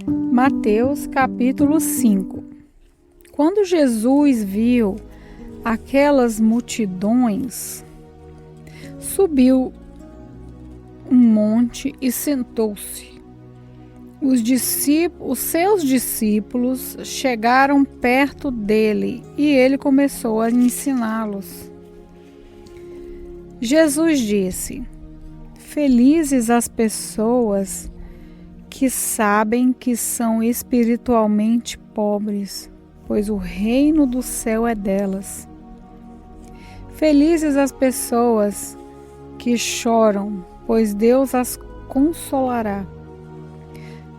Mateus capítulo 5. Quando Jesus viu aquelas multidões, subiu um monte e sentou-se. Os seus discípulos chegaram perto dele e ele começou a ensiná-los. Jesus disse: Felizes as pessoas que sabem que são espiritualmente pobres, pois o reino do céu é delas. Felizes as pessoas que choram, pois Deus as consolará.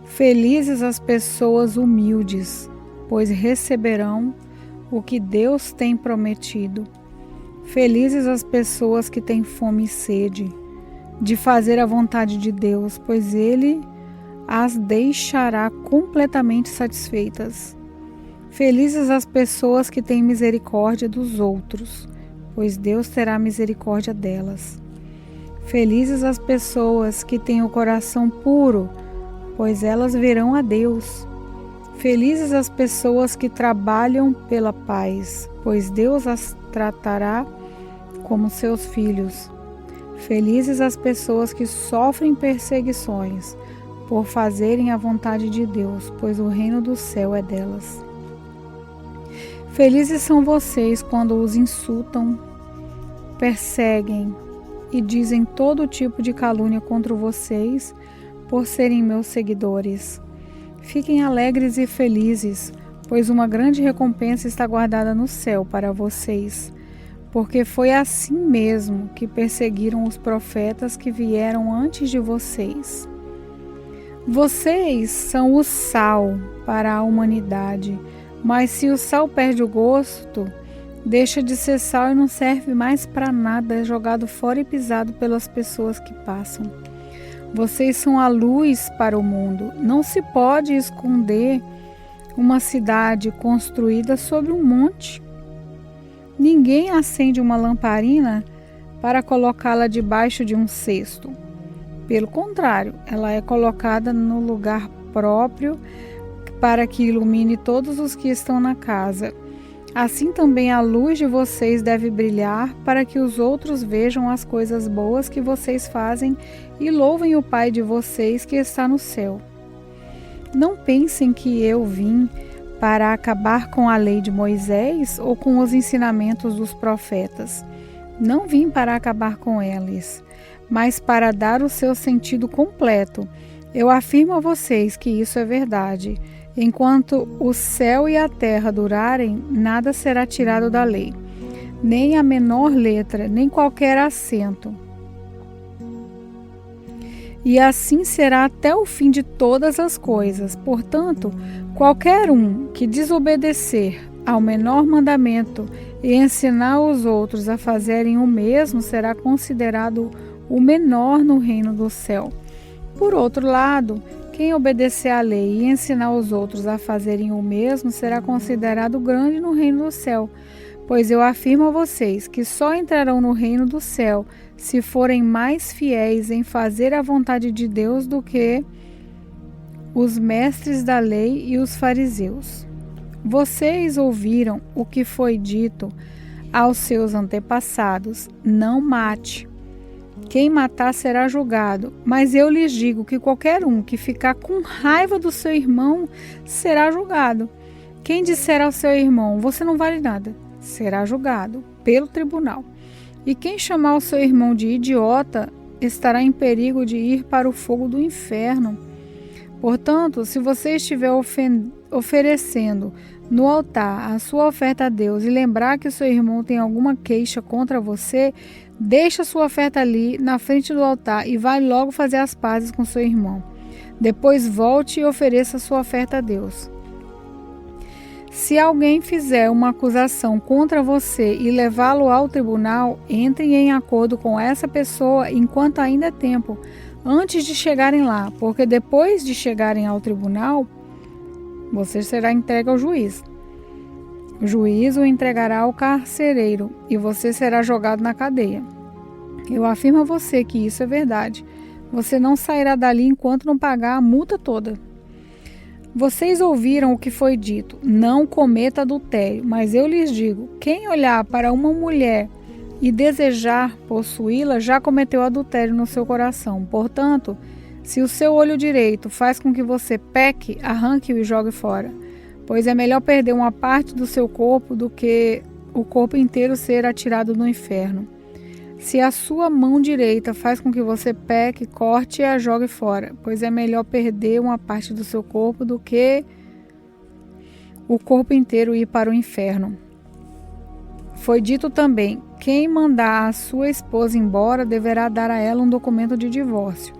Felizes as pessoas humildes, pois receberão o que Deus tem prometido. Felizes as pessoas que têm fome e sede de fazer a vontade de Deus, pois Ele as deixará completamente satisfeitas. Felizes as pessoas que têm misericórdia dos outros, pois Deus terá misericórdia delas. Felizes as pessoas que têm o coração puro, pois elas verão a Deus. Felizes as pessoas que trabalham pela paz, pois Deus as tratará como seus filhos. Felizes as pessoas que sofrem perseguições por fazerem a vontade de Deus, pois o reino do céu é delas. Felizes são vocês quando os insultam, perseguem e dizem todo tipo de calúnia contra vocês por serem meus seguidores. Fiquem alegres e felizes, pois uma grande recompensa está guardada no céu para vocês, porque foi assim mesmo que perseguiram os profetas que vieram antes de vocês. Vocês são o sal para a humanidade, mas se o sal perde o gosto, deixa de ser sal e não serve mais para nada, é jogado fora e pisado pelas pessoas que passam. Vocês são a luz para o mundo. Não se pode esconder uma cidade construída sobre um monte. Ninguém acende uma lamparina para colocá-la debaixo de um cesto. Pelo contrário, ela é colocada no lugar próprio para que ilumine todos os que estão na casa. Assim também a luz de vocês deve brilhar para que os outros vejam as coisas boas que vocês fazem e louvem o Pai de vocês que está no céu. Não pensem que eu vim para acabar com a lei de Moisés ou com os ensinamentos dos profetas. Não vim para acabar com eles, mas para dar o seu sentido completo. Eu afirmo a vocês que isso é verdade. Enquanto o céu e a terra durarem, nada será tirado da lei, nem a menor letra, nem qualquer acento. E assim será até o fim de todas as coisas. Portanto, qualquer um que desobedecer ao menor mandamento e ensinar os outros a fazerem o mesmo será considerado o menor no reino do céu. Por outro lado, quem obedecer à lei e ensinar os outros a fazerem o mesmo será considerado grande no reino do céu. Pois eu afirmo a vocês que só entrarão no reino do céu se forem mais fiéis em fazer a vontade de Deus do que os mestres da lei e os fariseus. Vocês ouviram o que foi dito aos seus antepassados: não mate. Quem matar será julgado, mas eu lhes digo que qualquer um que ficar com raiva do seu irmão será julgado. Quem disser ao seu irmão, você não vale nada, será julgado pelo tribunal. E quem chamar o seu irmão de idiota estará em perigo de ir para o fogo do inferno. Portanto, se você estiver oferecendo no altar a sua oferta a Deus e lembrar que o seu irmão tem alguma queixa contra você, deixa a sua oferta ali na frente do altar e vai logo fazer as pazes com seu irmão. Depois volte e ofereça a sua oferta a Deus. Se alguém fizer uma acusação contra você e levá-lo ao tribunal, entre em acordo com essa pessoa enquanto ainda é tempo, antes de chegarem lá, porque depois de chegarem ao tribunal, você será entregue ao juiz. O juiz o entregará ao carcereiro e você será jogado na cadeia. Eu afirmo a você que isso é verdade. Você não sairá dali enquanto não pagar a multa toda. Vocês ouviram o que foi dito, não cometa adultério, mas eu lhes digo, quem olhar para uma mulher e desejar possuí-la, já cometeu adultério no seu coração. Portanto, se o seu olho direito faz com que você peque, arranque-o e jogue fora, pois é melhor perder uma parte do seu corpo do que o corpo inteiro ser atirado no inferno. Se a sua mão direita faz com que você peque, corte e a jogue fora, pois é melhor perder uma parte do seu corpo do que o corpo inteiro ir para o inferno. Foi dito também, quem mandar a sua esposa embora deverá dar a ela um documento de divórcio.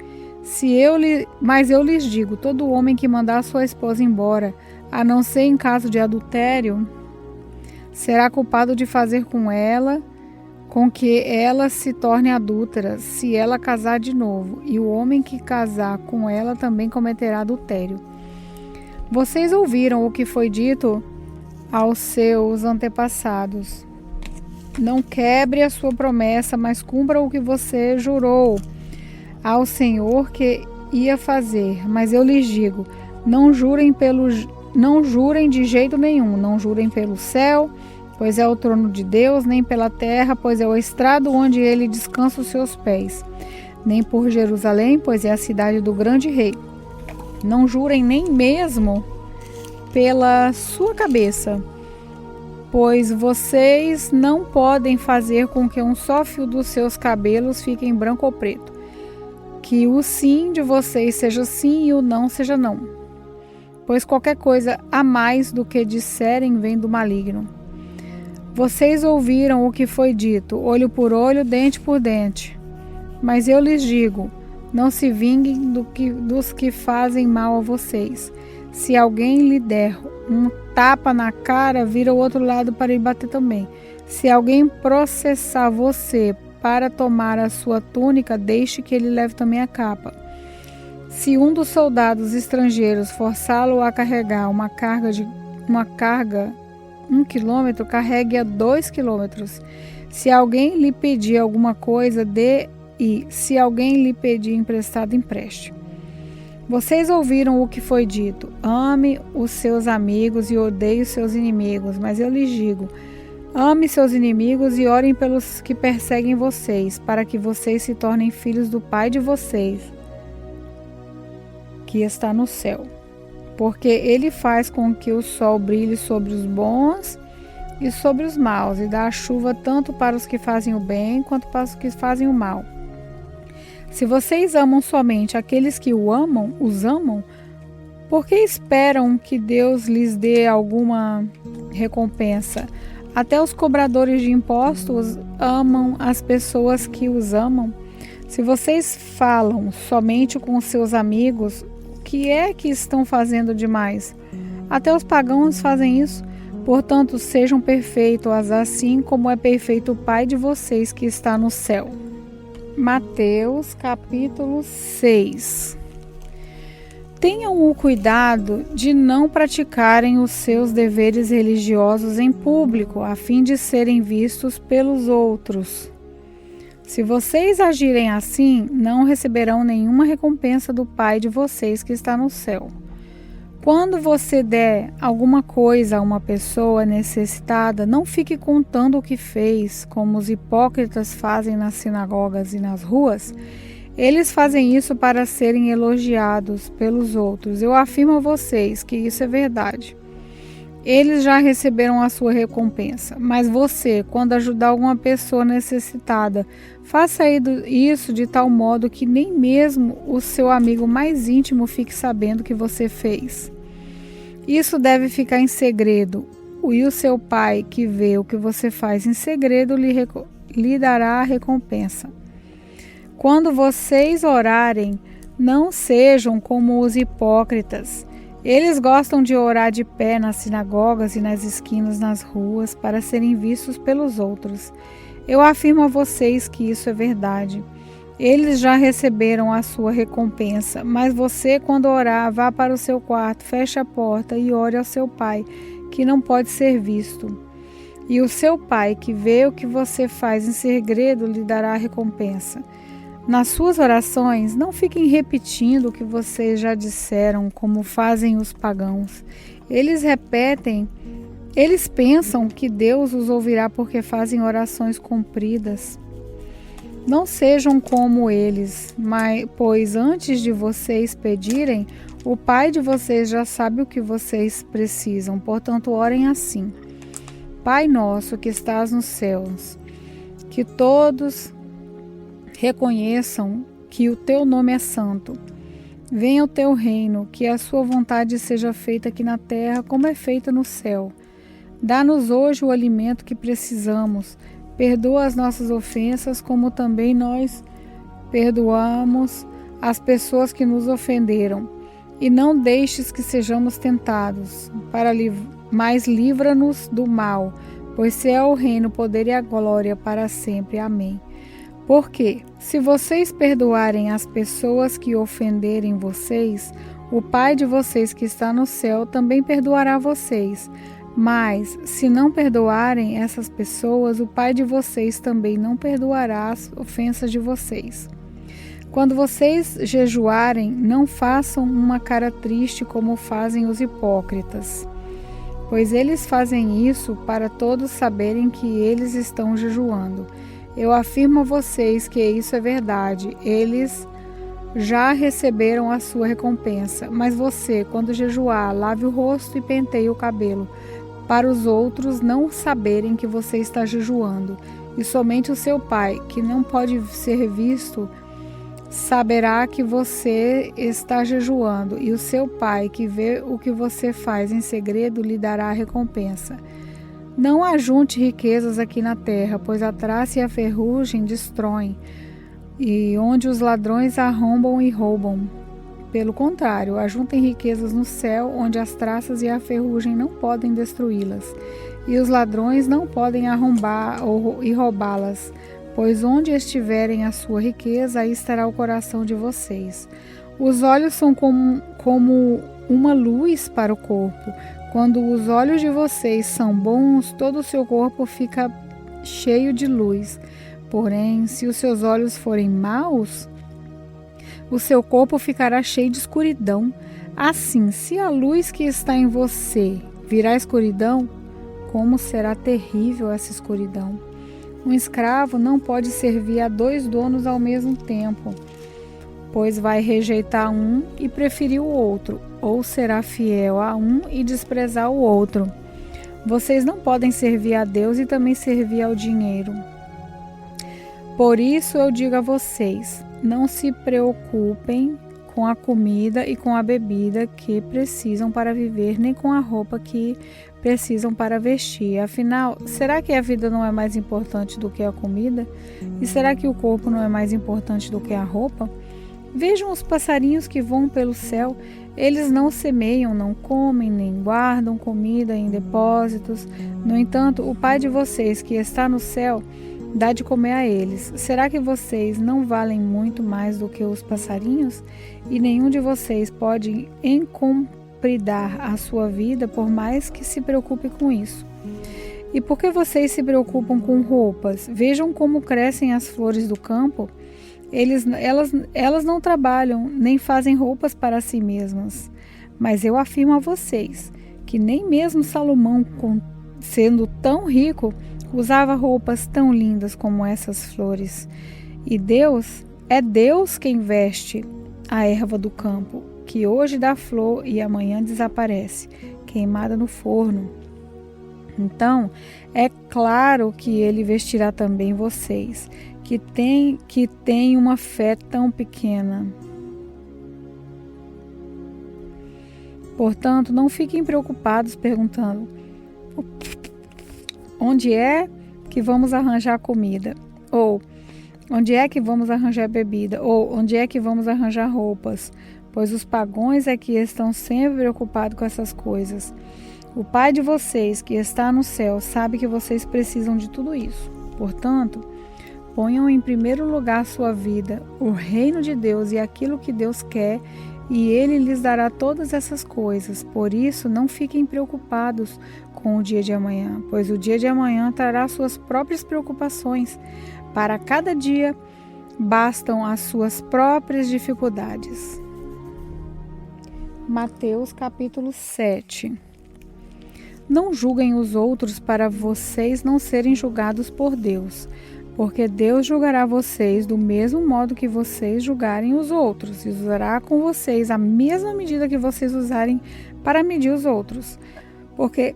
Mas eu lhes digo, todo homem que mandar a sua esposa embora, a não ser em caso de adultério, será culpado de fazer com que ela se torne adúltera, se ela casar de novo, e o homem que casar com ela também cometerá adultério. Vocês ouviram o que foi dito aos seus antepassados. Não quebre a sua promessa, mas cumpra o que você jurou ao Senhor que ia fazer. Mas eu lhes digo, não jurem de jeito nenhum, não jurem pelo céu, pois é o trono de Deus, nem pela terra, pois é o estrado onde ele descansa os seus pés, nem por Jerusalém, pois é a cidade do grande rei. Não jurem nem mesmo pela sua cabeça, pois vocês não podem fazer com que um só fio dos seus cabelos fique em branco ou preto. Que o sim de vocês seja sim e o não seja não, pois qualquer coisa a mais do que disserem vem do maligno. Vocês ouviram o que foi dito, olho por olho, dente por dente. Mas eu lhes digo, não se vinguem dos que fazem mal a vocês. Se alguém lhe der um tapa na cara, vira o outro lado para lhe bater também. Se alguém processar você para tomar a sua túnica, deixe que ele leve também a capa. Se um dos soldados estrangeiros forçá-lo a carregar uma carga 1 quilômetro, carregue a 2 quilômetros. Se alguém lhe pedir alguma coisa, dê, e se alguém lhe pedir emprestado, empreste. Vocês ouviram o que foi dito, ame os seus amigos e odeie os seus inimigos, mas eu lhes digo, ame seus inimigos e orem pelos que perseguem vocês, para que vocês se tornem filhos do Pai de vocês, que está no céu. Porque ele faz com que o sol brilhe sobre os bons e sobre os maus, e dá a chuva tanto para os que fazem o bem, quanto para os que fazem o mal. Se vocês amam somente aqueles que os amam, por que esperam que Deus lhes dê alguma recompensa? Até os cobradores de impostos amam as pessoas que os amam. Se vocês falam somente com seus amigos, o que é que estão fazendo demais? Até os pagãos fazem isso. Portanto, sejam perfeitos, assim como é perfeito o Pai de vocês que está no céu. Mateus capítulo 6. Tenham o cuidado de não praticarem os seus deveres religiosos em público, a fim de serem vistos pelos outros. Se vocês agirem assim, não receberão nenhuma recompensa do Pai de vocês que está no céu. Quando você der alguma coisa a uma pessoa necessitada, não fique contando o que fez, como os hipócritas fazem nas sinagogas e nas ruas. Eles fazem isso para serem elogiados pelos outros. Eu afirmo a vocês que isso é verdade. Eles já receberam a sua recompensa. Mas você, quando ajudar alguma pessoa necessitada, faça isso de tal modo que nem mesmo o seu amigo mais íntimo fique sabendo que você fez. Isso deve ficar em segredo. E o seu pai, que vê o que você faz em segredo, lhe dará a recompensa. Quando vocês orarem, não sejam como os hipócritas. Eles gostam de orar de pé nas sinagogas e nas esquinas nas ruas para serem vistos pelos outros. Eu afirmo a vocês que isso é verdade. Eles já receberam a sua recompensa, mas você, quando orar, vá para o seu quarto, feche a porta e ore ao seu pai, que não pode ser visto. E o seu pai, que vê o que você faz em segredo, lhe dará a recompensa. Nas suas orações, não fiquem repetindo o que vocês já disseram, como fazem os pagãos. Eles pensam que Deus os ouvirá porque fazem orações compridas. Não sejam como eles, pois antes de vocês pedirem, o Pai de vocês já sabe o que vocês precisam. Portanto, orem assim: Pai nosso que estás nos céus, que todos reconheçam que o teu nome é santo. Venha o teu reino, que a sua vontade seja feita aqui na terra como é feita no céu. Dá-nos hoje o alimento que precisamos. Perdoa as nossas ofensas, como também nós perdoamos as pessoas que nos ofenderam. E não deixes que sejamos tentados, mas livra-nos do mal, pois seu é o reino, o poder e a glória para sempre. Amém. Porque, se vocês perdoarem as pessoas que ofenderem vocês, o Pai de vocês que está no céu também perdoará vocês. Mas, se não perdoarem essas pessoas, o Pai de vocês também não perdoará as ofensas de vocês. Quando vocês jejuarem, não façam uma cara triste como fazem os hipócritas, pois eles fazem isso para todos saberem que eles estão jejuando. Eu afirmo a vocês que isso é verdade. Eles já receberam a sua recompensa. Mas você, quando jejuar, lave o rosto e penteie o cabelo, para os outros não saberem que você está jejuando. E somente o seu Pai, que não pode ser visto, saberá que você está jejuando. E o seu Pai, que vê o que você faz em segredo, lhe dará a recompensa. Não ajunte riquezas aqui na terra, pois a traça e a ferrugem destroem, e onde os ladrões arrombam e roubam. Pelo contrário, ajuntem riquezas no céu, onde as traças e a ferrugem não podem destruí-las, e os ladrões não podem arrombar e roubá-las, pois onde estiverem a sua riqueza, aí estará o coração de vocês. Os olhos são como uma luz para o corpo. Quando os olhos de vocês são bons, todo o seu corpo fica cheio de luz. Porém, se os seus olhos forem maus, o seu corpo ficará cheio de escuridão. Assim, se a luz que está em você virar escuridão, como será terrível essa escuridão? Um escravo não pode servir a 2 donos ao mesmo tempo, pois vai rejeitar um e preferir o outro, ou será fiel a um e desprezar o outro. Vocês não podem servir a Deus e também servir ao dinheiro. Por isso eu digo a vocês, não se preocupem com a comida e com a bebida que precisam para viver, nem com a roupa que precisam para vestir. Afinal, será que a vida não é mais importante do que a comida? E será que o corpo não é mais importante do que a roupa? Vejam os passarinhos que voam pelo céu. Eles não semeiam, não comem, nem guardam comida em depósitos. No entanto, o Pai de vocês que está no céu dá de comer a eles. Será que vocês não valem muito mais do que os passarinhos? E nenhum de vocês pode encompridar a sua vida, por mais que se preocupe com isso. E por que vocês se preocupam com roupas? Vejam como crescem as flores do campo. Elas não trabalham, nem fazem roupas para si mesmas. Mas eu afirmo a vocês que nem mesmo Salomão, sendo tão rico, usava roupas tão lindas como essas flores. E é Deus quem veste a erva do campo, que hoje dá flor e amanhã desaparece, queimada no forno. Então, é claro que Ele vestirá também vocês, que tem uma fé tão pequena. Portanto, não fiquem preocupados perguntando: onde é que vamos arranjar comida? Ou onde é que vamos arranjar bebida? Ou onde é que vamos arranjar roupas? Pois os pagãos é que estão sempre preocupados com essas coisas. O Pai de vocês, que está no céu, sabe que vocês precisam de tudo isso. Portanto, ponham em primeiro lugar a sua vida, o reino de Deus e aquilo que Deus quer, e Ele lhes dará todas essas coisas. Por isso, não fiquem preocupados com o dia de amanhã, pois o dia de amanhã trará suas próprias preocupações. Para cada dia bastam as suas próprias dificuldades. Mateus capítulo 7. Não julguem os outros para vocês não serem julgados por Deus, porque Deus julgará vocês do mesmo modo que vocês julgarem os outros, e usará com vocês a mesma medida que vocês usarem para medir os outros. Porque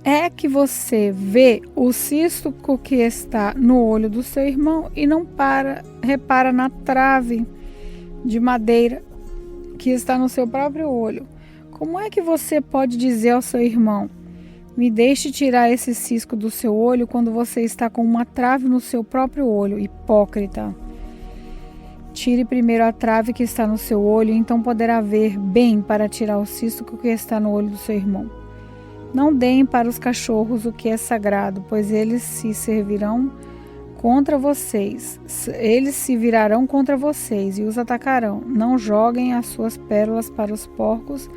é que você vê o cisto que está no olho do seu irmão e não repara na trave de madeira que está no seu próprio olho. Como é que você pode dizer ao seu irmão: me deixe tirar esse cisco do seu olho, quando você está com uma trave no seu próprio olho? Hipócrita! Tire primeiro a trave que está no seu olho, e então poderá ver bem para tirar o cisco que está no olho do seu irmão. Não deem para os cachorros o que é sagrado, pois eles se servirão contra vocês. Eles se virarão contra vocês e os atacarão. Não joguem as suas pérolas para os porcos,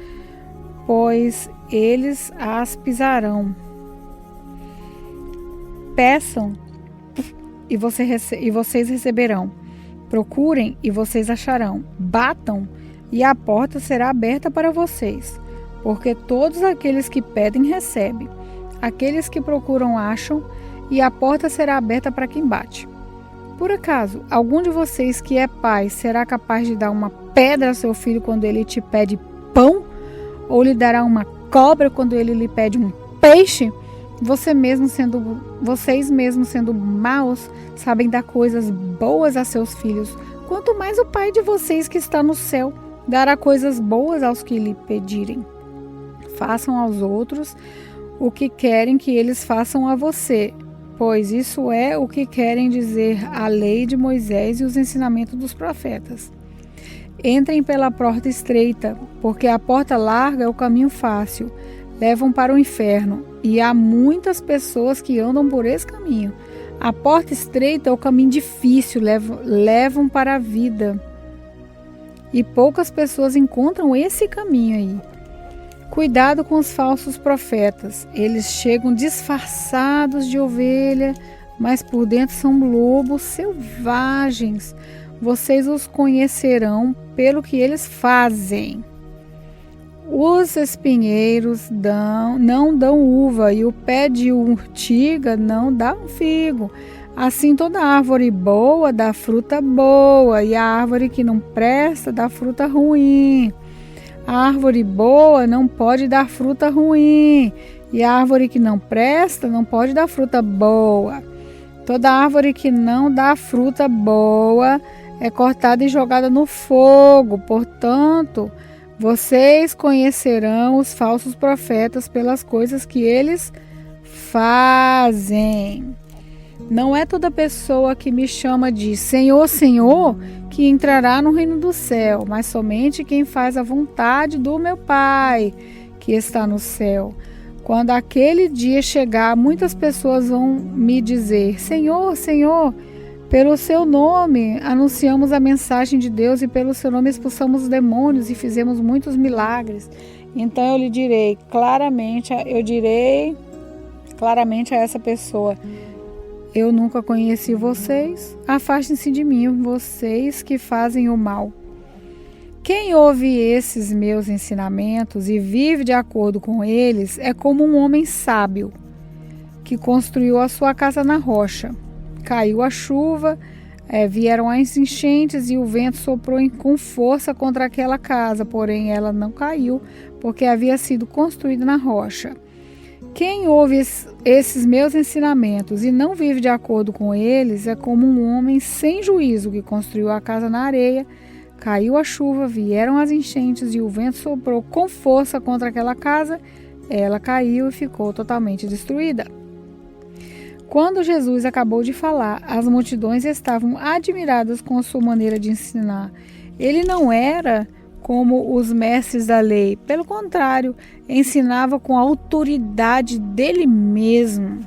pois eles as pisarão. Peçam e vocês receberão. Procurem e vocês acharão. Batam e a porta será aberta para vocês. Porque todos aqueles que pedem recebem. Aqueles que procuram acham, e a porta será aberta para quem bate. Por acaso, algum de vocês que é pai será capaz de dar uma pedra a seu filho quando ele te pede pão? Ou lhe dará uma cobra quando ele lhe pede um peixe? Vocês mesmos sendo maus, sabem dar coisas boas a seus filhos. Quanto mais o Pai de vocês que está no céu dará coisas boas aos que lhe pedirem. Façam aos outros o que querem que eles façam a você, pois isso é o que querem dizer a lei de Moisés e os ensinamentos dos profetas. Entrem pela porta estreita, porque a porta larga é o caminho fácil, levam para o inferno, e há muitas pessoas que andam por esse caminho. A porta estreita é o caminho difícil, levam para a vida, e poucas pessoas encontram esse caminho aí. Cuidado com os falsos profetas. Eles chegam disfarçados de ovelha, mas por dentro são lobos selvagens. Vocês os conhecerão pelo que eles fazem. Os espinheiros não dão uva, e o pé de urtiga não dá um figo. Assim toda árvore boa dá fruta boa, e a árvore que não presta dá fruta ruim. A árvore boa não pode dar fruta ruim, e a árvore que não presta não pode dar fruta boa. Toda árvore que não dá fruta boa é cortada e jogada no fogo. Portanto, vocês conhecerão os falsos profetas pelas coisas que eles fazem. Não é toda pessoa que me chama de Senhor, Senhor, que entrará no reino do céu, mas somente quem faz a vontade do meu Pai, que está no céu. Quando aquele dia chegar, muitas pessoas vão me dizer: Senhor, Senhor, pelo seu nome anunciamos a mensagem de Deus, e pelo seu nome expulsamos os demônios e fizemos muitos milagres. Então eu lhe direi claramente, a essa pessoa: eu nunca conheci vocês, afastem-se de mim, vocês que fazem o mal. Quem ouve esses meus ensinamentos e vive de acordo com eles é como um homem sábio que construiu a sua casa na rocha. Caiu a chuva, vieram as enchentes e o vento soprou com força contra aquela casa, porém ela não caiu, porque havia sido construída na rocha. Quem ouve esses meus ensinamentos e não vive de acordo com eles é como um homem sem juízo que construiu a casa na areia. Caiu a chuva, vieram as enchentes e o vento soprou com força contra aquela casa. Ela caiu e ficou totalmente destruída. Quando Jesus acabou de falar, as multidões estavam admiradas com a sua maneira de ensinar. Ele não era como os mestres da lei. Pelo contrário, ensinava com a autoridade dele mesmo.